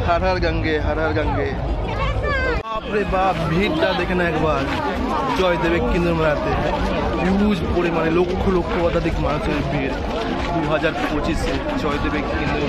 हर हर गंगे हर हर गंगे। बाप रे बाप, ভিড়টা দেখে না একবার জয়দেবের কেন্দ্র মেলাতে। হিউজ পরিমাণে লক্ষ লক্ষ শতাধিক মানুষের ভিড় 2025-এ জয়দেবের কেন্দ্র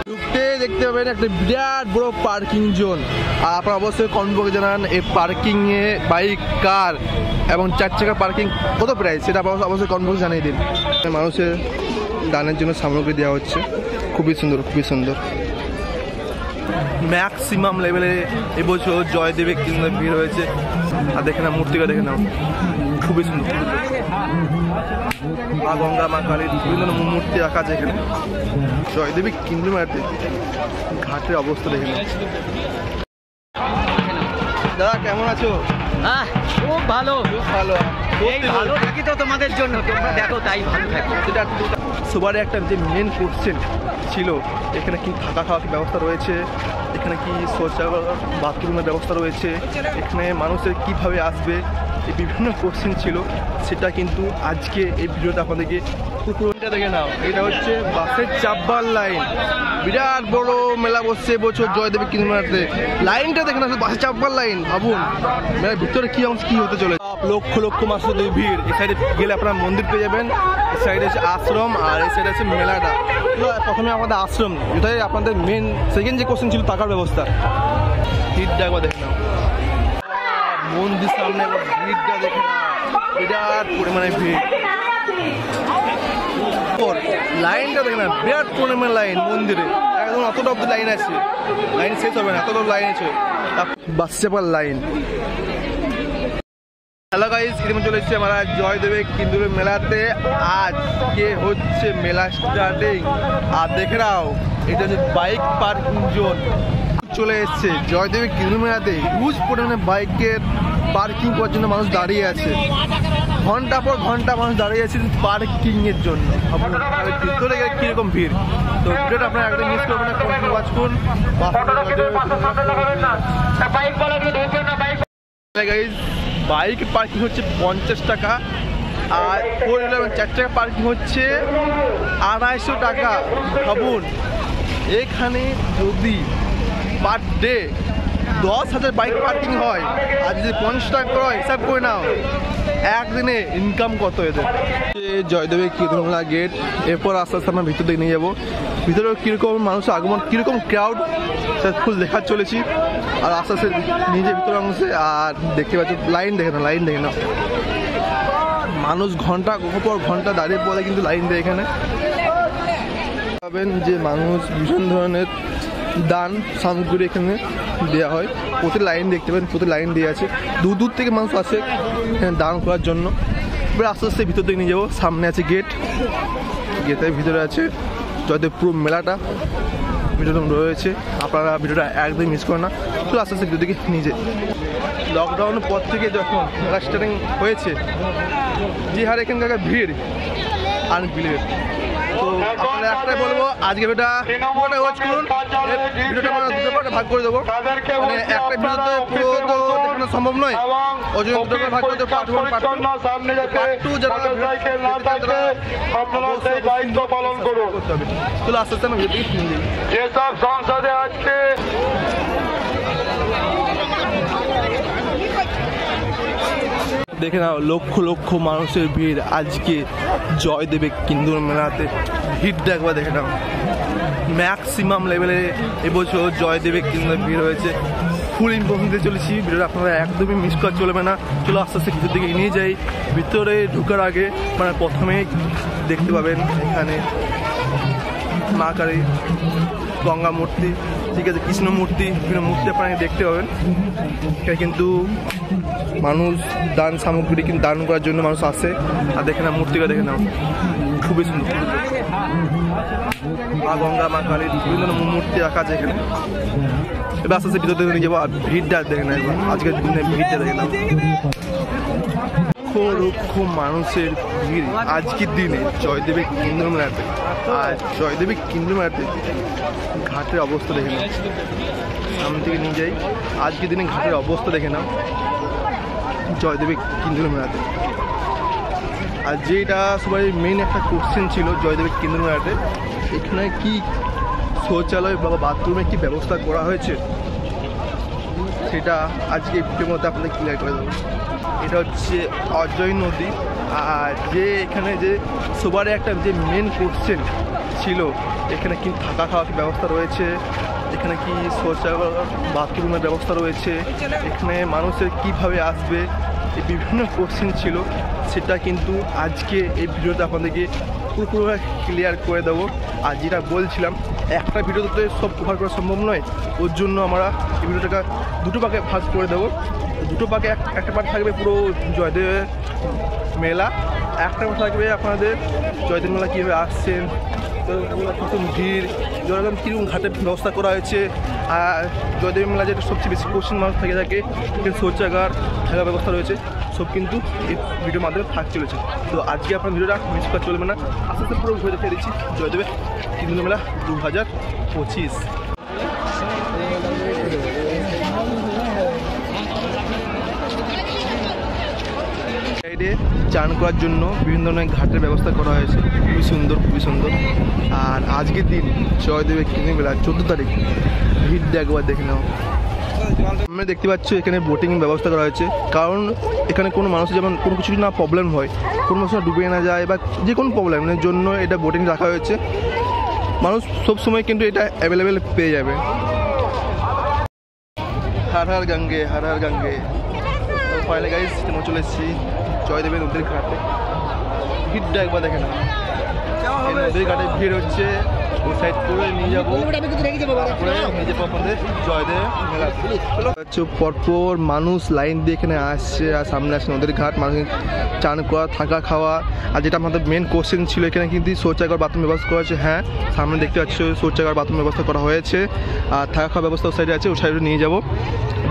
ঢুকতে দেখতে পাবেন একটা বিরাট বড় পার্কিং জোন। আর আপনারা অবশ্যই কমেন্ট বক্সে জানান এই পার্কিংয়ে বাইক, কার এবং 4 চাকা পার্কিং কত প্রাইস, সেটা অবশ্যই কমেন্ট বক্সে জানিয়ে দিন। মানুষের দানের জন্য সামগ্রী দেওয়া হচ্ছে, খুবই সুন্দর খুবই সুন্দর। ম্যাক্সিমাম লেভেলে এবছর জয়দেবের কেন্দ্রে ভিড় হয়েছে। আর দেখে না মূর্তিটা দেখে নাও, খুবই সুন্দর। মা গঙ্গা, মা কালীর বিভিন্ন মূর্তি রাখা আছে এখানে। জয়দেবের কেন্দ্র মেলাতে ঘাটের অবস্থা দেখে নাও। দাদা কেমন আছো? খুব ভালো, খুব ভালো। ভালো থাকি তো তোমাদের জন্য, তোমরা দেখো তাই ভালো থাকি। সবার একটা যে মেন কোশ্চেন ছিল, এখানে কি থাকা খাওয়ার ব্যবস্থা রয়েছে, এখানে কি শৌচাগার বাথরুমের ব্যবস্থা রয়েছে, এখানে মানুষের কিভাবে আসবে, এই বিভিন্ন কোশ্চেন ছিল। সেটা কিন্তু আজকে এই ভিডিওতে আপনাদেরকে পুরোটা দেখে নাও। এটা হচ্ছে বাসের চাপবার লাইন। বিরাট বড় মেলা বসছে এবছর জয়দেবের কেন্দ্র মেলাতে। লাইনটা দেখে না, বাসের চাপবার লাইন। ভাবুন মেলার ভিতরে কি অংশ কি হতে চলে। লক্ষ লক্ষ মানুষের ভিড়। এই সাইডে গেলে আপনারা মন্দির পেয়ে যাবেন, এই সাইডে হচ্ছে আশ্রম, আর এই সাইডে আছে মেলাটা। প্রথমে আমাদের আশ্রম, এটাই আপনাদের মেন সেকেন্ড যে কোশ্চেন ছিল টাকার ব্যবস্থা। ভিড়টা একবার দেখে নাও, মন্দির সামনে ভিড়টা দেখে নাও, বিরাট পরিমাণে ভিড়। লাইনটা দেখে না, বিরাট পরিমাণে লাইন মন্দিরে, একদম এতটা অব্দি লাইন আছে, লাইন শেষ হবে না, এতটা লাইন আছে। বাস চাপার লাইন। হ্যালো গাইস, এরকম চলে এসেছি আমরা জয়দেবের কেন্দ্র মেলাতে। আজকে হচ্ছে মেলা স্টার্টিং। আর দেখে নাও, এটা হচ্ছে বাইক পার্কিং জোন চলে এসছে জয়দেবের কেন্দ্র মেলাতে। হিউজ পরিমাণে বাইকের পার্কিং করার জন্য মানুষ দাঁড়িয়ে আছে, ঘন্টা পর ঘন্টা মানুষ দাঁড়িয়ে আছে পার্কিং এর জন্য। ভিতরে গেলে কিরকম ভিড়, তো ভিডিওটা আপনারা একদম মিস করবেন না, কন্টিনিউ ওয়াচ করুন। বাইক পার্কিং হচ্ছে 50 টাকা, আর 4 চাকা পার্কিং হচ্ছে 250 টাকা। ভাবুন এখানে যদি পার ডে 10,000 বাইক পার্কিং হয়, আর যদি 50 টাকা হয়, হিসাব করে নাও একদিনে ইনকাম কত এদের। জয়দেবের কেন্দ্র মেলা গেট, এরপর আস্তে আস্তে আমরা ভিতর দিকে নিয়ে যাবো। ভিতরে কীরকম মানুষের আগমন, কীরকম ক্রাউড, সেটা ফুল দেখার চলেছি। আর আস্তে আস্তে নিজে ভিতরে অংশে। আর দেখতে পাচ্ছি লাইন দেখে না, লাইন দেখে না, মানুষ ঘন্টা পর ঘন্টা দাঁড়িয়ে পড়ে কিন্তু লাইন দেয় এখানে। পাবেন যে মানুষ ভীষণ ধরনের দান সামগ্রী এখানে দেওয়া হয়। প্রতি লাইন দেখতে পাবেন, প্রতি লাইন দেওয়া আছে, দূর দূর থেকে মানুষ আসে এখানে দান করার জন্য। এবার আস্তে আস্তে ভিতর দিকে নিয়ে যাবো। সামনে আছে গেট, গেটের ভিতরে আছে জয়দেব পুরো মেলাটা ভিডিওটা রয়েছে। আপনারা ভিডিওটা একদম মিস করেন না, তো আস্তে আস্তে ভিডিও দিকে নিয়ে যাই। লকডাউনের পর থেকে যখন মেলা স্টার্টিং হয়েছে, যে হারে এখানকার ভিড় আনবিলিভেবল। তো আপনারা একটাই বলবো, আজকে ভিডিওটা ওয়াচ করুন। ভিডিওটা আমরা দুটো পার্টে ভাগ করে দেবো, মানে একটা ভিডিও তো পুরো তো দেখানো সম্ভব নয়, ওই জন্য দুটো ভাগ করে দেবো, পার্ট 1 পার্ট 2। পার্ট 2 যারা পালন করুন, চলো আস্তে আস্তে আমরা ভিডিও নিয়ে যাই। যেসব সংসদে আজকে দেখে নাও, লক্ষ লক্ষ মানুষের ভিড় আজকে জয়দেবের কেন্দ্র মেলাতে। ভিড়টা একবার দেখে নাও, ম্যাক্সিমাম লেভেলে এবছর জয়দেবের কেন্দ্রে ভিড় হয়েছে। ফুল ইনফরমেশন দিয়ে চলেছি, ভিডিওটা আপনারা একদমই মিস করা চলবে না। চলো আস্তে আস্তে ভিতর দিকে নিয়ে যাই। ভিতরে ঢোকার আগে মানে প্রথমেই দেখতে পাবেন এখানে মা কালী, গঙ্গা মূর্তি, ঠিক আছে, কৃষ্ণ মূর্তি, বিভিন্ন মূর্তি আপনারা দেখতে পাবেন। এখানে কিন্তু মানুষ দান সামগ্রী কিন্তু দান করার জন্য মানুষ আসে। আর দেখে না মূর্তিটা দেখে নাও, খুবই সুন্দর। মা গঙ্গা, মা কালীর বিভিন্ন মূর্তি রাখা আছে এখানে। এবার আস্তে আস্তে ভিতর থেকে নিয়ে যাবো। আর ভিড়টা দেখে না একবার, আজকের দিনে ভিড়টা দেখে নাও, লক্ষ লক্ষ মানুষের ভিড় আজকের দিনে জয়দেবের কেন্দ্র মেলাতে। আর জয়দেবের কেন্দ্র মেলাতে ঘাটের অবস্থা দেখে নাও, সামনে থেকে নিয়ে যাই। আজকের দিনে ঘাটের অবস্থা দেখে নাও জয়দেবের কেন্দ্র মেলাতে। আর যেটা সবাই মেইন একটা কোশ্চেন ছিল জয়দেবের কেন্দ্র মেলাতে, এখানে কি শৌচালয় বা বাথরুমে কি ব্যবস্থা করা হয়েছে সেটা আজকে এই ভিডিওর মধ্যে আপনাদের ক্লিয়ার করে দেবো। এটা হচ্ছে অজয় নদী, আর যে এখানে যে সবারই একটা যে মেন কোশ্চেন ছিল এখানে কি থাকা খাওয়ার কি ব্যবস্থা রয়েছে, এখানে কি শৌচালয় বাথরুমের ব্যবস্থা রয়েছে, এখানে মানুষের কিভাবে আসবে, এই বিভিন্ন কোশ্চেন ছিল, সেটা কিন্তু আজকে এই ভিডিওতে আপনাদেরকে পুরোপুরি ক্লিয়ার করে দেবো। আর যেটা বলছিলাম একটা ভিডিওতে সব কভার করা সম্ভব নয়, ওর জন্য আমরা এই ভিডিওটাকে দুটো ভাগে ভাগ করে দেবো। দুটো ভাগে একটা পার্ট থাকবে পুরো জয়দেব মেলা, একটা পার্ট থাকবে আপনাদের জয়দেব মেলা কীভাবে আসছেন, কীরকম ভিড়, যেরকম কীরকম ঘাটের ব্যবস্থা করা হয়েছে, আর জয়দেব মেলা যেটা সবচেয়ে বেশি কোশ্চেন মানুষ থেকে থাকে এখানে শৌচাগার থাকার ব্যবস্থা রয়েছে, সব কিন্তু এই ভিডিওর মাধ্যমে থাক চলেছে। তো আজকে আপনার ভিডিওটা মিস করা চলবে না, আস্তে আস্তে পুরো ঘুরে দেখে দিচ্ছি জয়দেবের হিন্দু মেলা 2025। সাইডে চান করার জন্য বিভিন্ন ধরনের ঘাটের ব্যবস্থা করা হয়েছে, খুবই সুন্দর খুবই সুন্দর। আর আজকের দিন জয়দেবের হিন্দু মেলা 14 তারিখ, ভিড় একবার দেখে নাও। আমরা দেখতে পাচ্ছ এখানে বোটিং ব্যবস্থা করা হয়েছে, কারণ এখানে কোনো মানুষের যেমন কোনো কিছু না প্রবলেম হয়, কোনো মানুষ না ডুবে না যায় বা যে কোনো প্রবলেমের জন্য এটা বোটিং রাখা হয়েছে, মানুষ সব সময় কিন্তু এটা অ্যাভেলেবেল পেয়ে যাবে। হার হার গঙ্গে, হার হার গঙ্গে। ফাইনালি গাইস আমরা চলে এসেছি জয়দেবের নদীর ঘাটে, ভিড়টা একবার দেখে না। নদীর ঘাটে ভিড় হচ্ছে, ওই সাইড করে নিয়ে যাবো, নিজে আপনাদের জয়দেব মেলা হচ্ছে। পরপর মানুষ লাইন দিয়ে এখানে আসছে, আর সামনে আসছে নদীর ঘাট, মানুষ চান করা থাকা খাওয়া। আর যেটা আমাদের মেন কোশ্চেন ছিল এখানে কিন্তু শৌচাগার বাথরুম ব্যবস্থা করা হয়েছে। হ্যাঁ, সামনে দেখতে পাচ্ছ শৌচাগার বাথরুম ব্যবস্থা করা হয়েছে, আর থাকা খাওয়া ব্যবস্থা ওই সাইডে আছে, ওই সাইডে নিয়ে যাবো।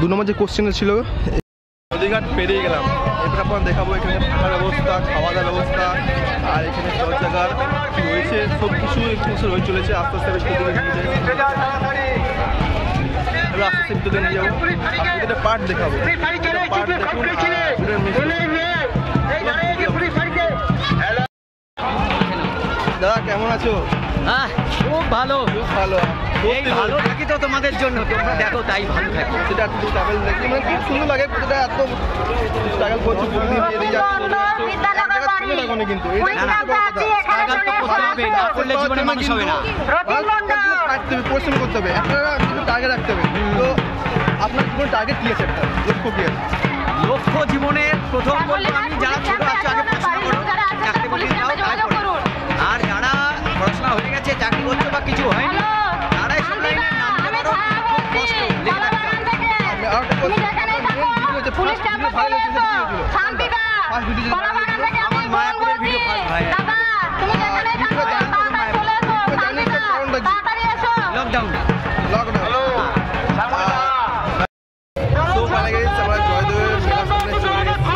2 নম্বর যে কোশ্চেন ছিল, নদীঘাট পেরিয়ে গেলাম, এবার আপনার দেখাবো এখানে থাকার ব্যবস্থা, খাওয়া দাওয়ার ব্যবস্থা, আর এখানে শৌচাগার কী রয়েছে, সব কিছু হয়ে চলেছে। আস্তে আস্তে এবার আস্তে আস্তে ভিতরে নিয়ে যাবো, এটা পার্ট দেখাবো, পার্ট দেখুন। দাদা কেমন আছো? খুব ভালো, খুব ভালো, এই ভালো থাকি তো তোমাদের জন্য, তোমরা দেখো তাই ভালো থাকি। সেটা একটু ট্রাভেল দেখি, মানে খুব সুন্দর লাগে, প্রতিটা এত ট্রাভেল করছো, প্রতিদিন এদিকে যাচ্ছি কিন্তু পরিশ্রম করতে হবে, একটা কিন্তু টার্গেট রাখতে হবে। তো আপনার জীবনের টার্গেট কী আছে, একটা লক্ষ্য কী আছে? লক্ষ্য জীবনের প্রথম বলবো আমি, যারা ছোট আছে আগে পড়াশোনা করো, চাকরি বাকরি দাও, তারপরে। আর যারা পড়াশোনা হয়ে গেছে, চাকরি করছে বা কিছু হয়নি, তারা এসব লাইনে নামতে পারো, খুব কষ্ট লেগে থাকতে হবে। আমার মায়াপুরের ভিডিও ফার্স্ট ভাই, লকডাউন। তো মানে গেছে আমরা জয়দেবের মেলা সামনে চলে গেছি,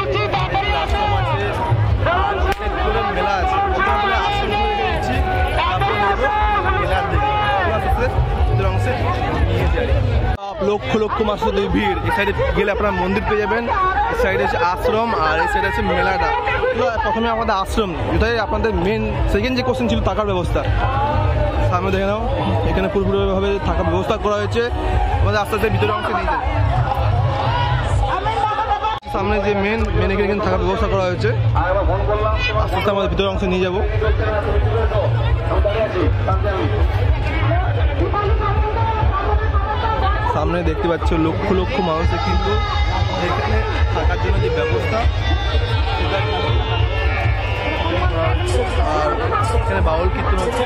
মেলা আছে, ওখানে আসন দিচ্ছি, তারপর নেবো মেলার দিকে অংশে নিয়ে যাই। লক্ষ লক্ষ মানুষের ভিড়, এই সাইডে গেলে আপনারা মন্দির পেয়ে যাবেন, এই সাইডে আছে আশ্রম, আর এই সাইডে আছে মেলাটা। তো প্রথমে আমাদের আশ্রম, এটাই আপনাদের মেন সেকেন্ড যে কোশ্চেন ছিল থাকার ব্যবস্থা। সামনে দেখে নাও, এখানে পুরোপুরিভাবে থাকার ব্যবস্থা করা হয়েছে, আমাদের আস্তে আস্তে ভিতরে অংশে নিয়ে যায়। সামনে যে মেন এখানে থাকার ব্যবস্থা করা হয়েছে, আস্তে আস্তে আমাদের ভিতরে অংশে নিয়ে যাবো। সামনে দেখতে পাচ্ছ লক্ষ লক্ষ মানুষের কিন্তু এখানে থাকার জন্য যে ব্যবস্থা, আর এখানে বাউল কীর্তন হচ্ছে।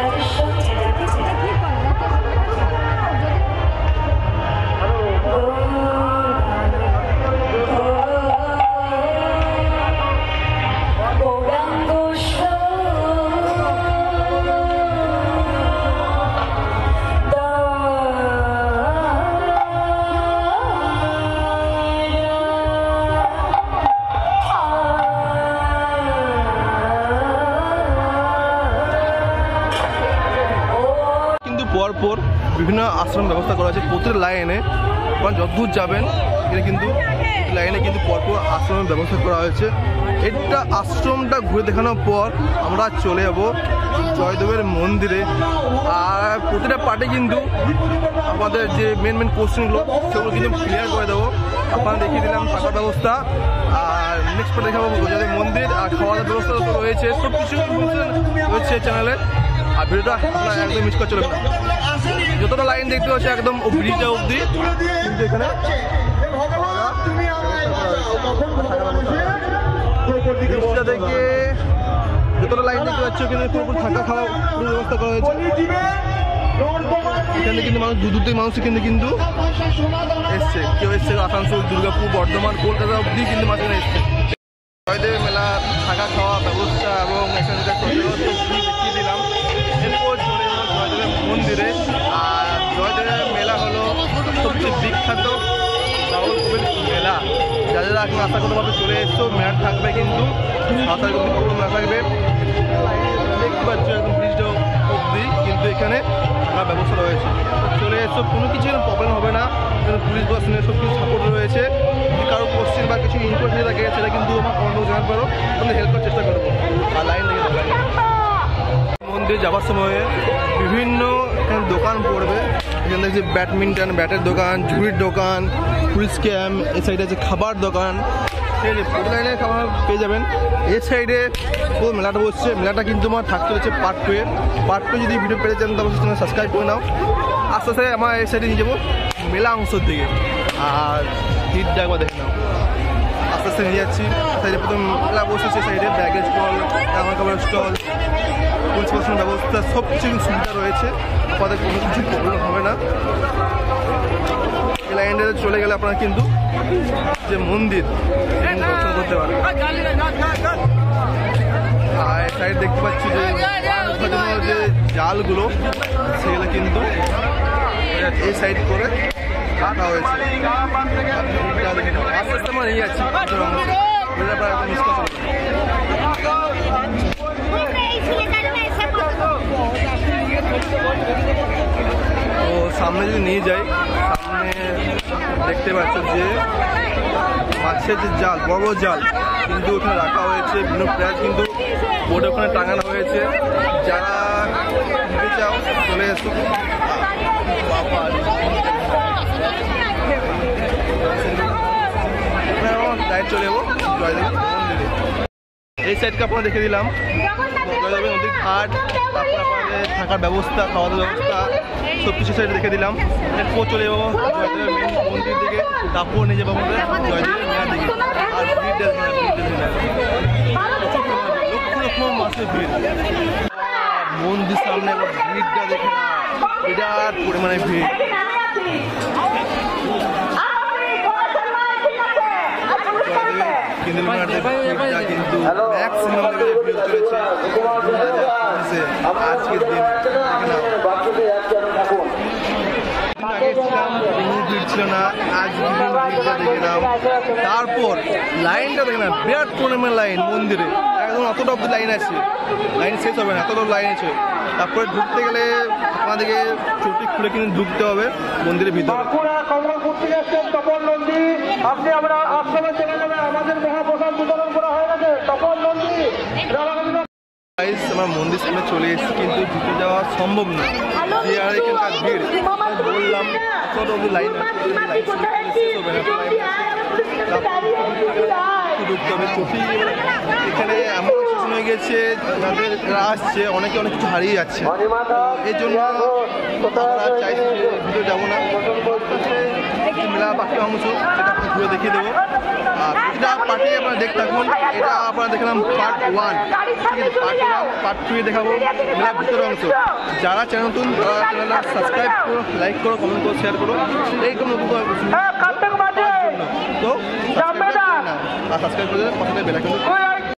বিভিন্ন আশ্রম ব্যবস্থা করা আছে প্রতিটা লাইনে। আপনারা যতদূর যাবেন এখানে কিন্তু লাইনে কিন্তু পরপর আশ্রমের ব্যবস্থা করা হয়েছে। এটা আশ্রমটা ঘুরে দেখানোর পর আমরা চলে যাবো জয়দেবের মন্দিরে। আর প্রতিটা পার্টে কিন্তু আমাদের যে মেন কোশ্চেনগুলো সেগুলো কিন্তু ক্লিয়ার করে দেবো। আপনারা দেখিয়ে দিলাম থাকার ব্যবস্থা, আর নেক্সট পার্টে দেখাবো জয়দেব মন্দির আর খাওয়া দাওয়ার ব্যবস্থা তো রয়েছে, সব কিছু রয়েছে চ্যানেলে। আর ভিডিওটা আপনারা একদম মিস করে চলবে না। যতটা লাইন দেখতে পাচ্ছি একদম ব্রিজটা অবধি কিন্তু এখানে ব্রিজটা থেকে যতটা লাইন দেখতে পাচ্ছি ওখানে পুরোপুরি থাকা খাওয়া পুরো ব্যবস্থা করা হয়েছে। এখানে কিন্তু মানুষ দূর থেকে মানুষ কিন্তু এসছে, কেউ এসছে আসানসোল, দুর্গাপুর, বর্ধমান, কলকাতা অবধি কিন্তু মানুষ এখানে এসছে। জয়দেব মেলা থাকা খাওয়া ব্যবস্থা এবং এখানকার দেখিয়ে দিলাম। এরপর চলে এলাম জয়দেবের মন্দিরে। আর জয়দেবের মেলা হলো সবচেয়ে বিখ্যাত রাহুল কবির মেলা। যারা এখন আশাগতভাবে চলে এসছো, মেলা থাকবে কিন্তু আশা করি মেলা থাকবে। দেখতে পাচ্ছ একদম ব্রিজটা অবধি কিন্তু এখানে থাকার ব্যবস্থা রয়েছে। চলে এসছো, কোনো কিছু প্রবলেম হবে না। পুলিশ প্রশাসনের সব কিছু সাপোর্ট রয়েছে। যদি কারো কোশ্চেন বা কিছু ইনকোয়ারি হয়ে থাকে সেটা কিন্তু আমার কমেন্ট বক্সে জানাতে পারো, তাহলে হেল্প করার চেষ্টা করবো। আর লাইন দেখে মন্দির যাওয়ার সময়ে বিভিন্ন এখানে দোকান পড়বে। এখানে দেখছি ব্যাডমিন্টন ব্যাটের দোকান, ঝুড়ির দোকান, পুলিশ ক্যাম্প, এই সাইডে আছে খাবার দোকান। ঠিক আছে, প্রতি লাইনে খাবার পেয়ে যাবেন। এই সাইডে পুরো মেলাটা বসছে। মেলাটা কিন্তু আমার থাকতে হচ্ছে পার্ট 2-এ। পার্ট 2 যদি ভিডিও পেতে চান তাহলে চ্যানেল সাবস্ক্রাইব করে নাও। আস্তে আস্তে আমার এই সাইডে নিয়ে যাবো মেলা অংশের দিকে। আর ভিড়টা একবার দেখে নাও, আস্তে আস্তে নিয়ে যাচ্ছি। সাইডে প্রথম মেলা বসেছে, সাইডে ব্যাগেজ স্টল, জামা কাপড়ের স্টল, পুলিশ প্রশাসনের ব্যবস্থা সব কিছু সুবিধা রয়েছে। আপনাদের কোনো কিছু প্রবলেম হবে না। এই লাইনে চলে গেলে আপনারা কিন্তু যে মন্দির দর্শন করতে পারেন। আর সাইড দেখতে পাচ্ছি যে যে জালগুলো সেগুলো কিন্তু এই সাইড করে কাটা হয়েছে। আস্তে আস্তে আমরা নিয়ে যাচ্ছি। তো সামনে যদি নিয়ে যাই, সামনে দেখতে পাচ্ছ যে মাছের যে জাল, বড় বড় জাল কিন্তু ওখানে রাখা হয়েছে। বিভিন্ন প্রাইস কিন্তু বোর্ডে ওখানে টাঙানো হয়েছে। যারা নিতে চাও চলে এসো। ডাইরেক্ট চলে যাবো জয়দেব মন্দিরে। এই সাইডকে আপনারা দেখে দিলাম জয়দেবের নদীর ঘাট, তারপর আপনাদের থাকার ব্যবস্থা, খাওয়া দাওয়ার ব্যবস্থা সব কিছু সাইডে দেখে দিলাম। এরপর চলে যাবো জয়দেবের মেন মন্দির দিকে, তারপর নিয়ে যাবো আমাদের জয়দেবের মেলার দিকে। আর ভিড়টা লক্ষ লক্ষ মাসের ভিড়। মন্দির সামনে ভিড়টা দেখে না, বিরাট পরিমাণে ভিড়। কিন্তু ম্যাক্সিমাম লেভেলে ভিড় চলেছে আজকের দিন। আগে ছিলাম কোনো ভিড় ছিল না, আজ ভিড়টা দেখে নাও। তারপর লাইনটা দেখে না, বিরাট পরিমাণ লাইন মন্দিরে, একদম অতটা অব্দি লাইন আছে, লাইন শেষ হবে না, এতটা লাইন আছে। তারপরে ঢুকতে গেলে আপনাদেরকে চটি খুলে কিন্তু ঢুকতে হবে মন্দিরের ভিতরে। আপনি আমরা আশ্রমে চলে যাবেন, আমাদের মহাপ্রসাদ বিতরণ করা হয়ে গেছে। তপন নন্দী আমার মন্দির সামনে চলে এসেছি, কিন্তু ঢুকে যাওয়া সম্ভব না। যে আর এখানকার ভিড় বললাম, লাইন ঢুকতে হবে চটি। এখানে এমন সিচুয়েশন হয়ে গেছে, যাদের আসছে অনেকে অনেক কিছু হারিয়ে যাচ্ছে। এই জন্য আমরা চাইছি ভিডিও যাবো না, মেলা বাকি অংশ সেটা আপনাকে ঘুরে দেখিয়ে দেবো। আর প্রতিটা পার্টি আপনারা দেখতে থাকুন। এটা আপনারা দেখলাম পার্ট 1, ঠিক আছে। পার্ট 1, পার্ট 2 দেখাবো মেলার ভিতরের অংশ। যারা চ্যানেল নতুন তারা চ্যানেলটা সাবস্ক্রাইব করো, লাইক করো, কমেন্ট করো, শেয়ার করো। এইরকম নতুন জন্য তো সাবস্ক্রাইব করে না, আর সাবস্ক্রাইব করে পাশে বেল আইকন